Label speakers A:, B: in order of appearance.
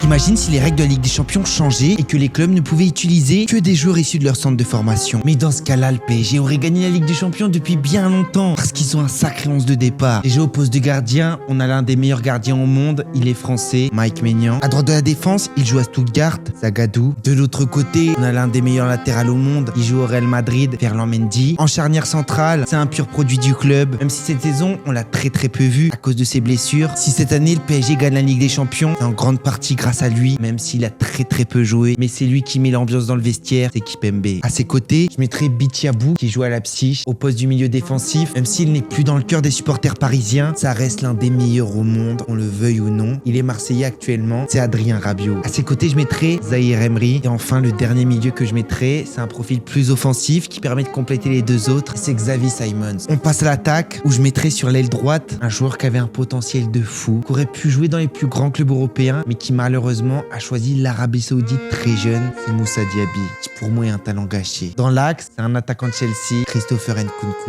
A: T'imagines si les règles de la Ligue des Champions changeaient et que les clubs ne pouvaient utiliser que des joueurs issus de leur centre de formation. Mais dans ce cas-là, le PSG aurait gagné la Ligue des Champions depuis bien longtemps parce qu'ils ont un sacré 11 de départ. Déjà au poste de gardien, on a l'un des meilleurs gardiens au monde, il est français, Mike Maignan. À droite de la défense, il joue à Stuttgart, Zagadou. De l'autre côté, on a l'un des meilleurs latérales au monde, il joue au Real Madrid, Ferland Mendy. En charnière centrale, c'est un pur produit du club, même si cette saison, on l'a très peu vu à cause de ses blessures. Si cette année, le PSG gagne la Ligue des Champions, c'est en grande partie grâce à lui, même s'il a très peu joué. Mais c'est lui qui met l'ambiance dans le vestiaire, c'est Kimpembe. À ses côtés, je mettrais Bitiabou qui joue à Leipzig, au poste du milieu défensif. Même s'il n'est plus dans le cœur des supporters parisiens, ça reste l'un des meilleurs au monde, qu'on le veuille ou non. Il est marseillais actuellement, c'est Adrien Rabiot. À ses côtés, je mettrais Zahir Emery. Et enfin, le dernier milieu que je mettrais, c'est un profil plus offensif qui permet de compléter les deux autres, c'est Xavi Simons. On passe à l'attaque, où je mettrais sur l'aile droite un joueur qui avait un potentiel de fou, qui aurait pu jouer dans les plus grands clubs européens, mais qui malheureusement a choisi l'Arabie Saoudite très jeune, c'est Moussa Diaby, qui pour moi est un talent gâché. Dans l'axe, c'est un attaquant de Chelsea, Christopher Nkunku.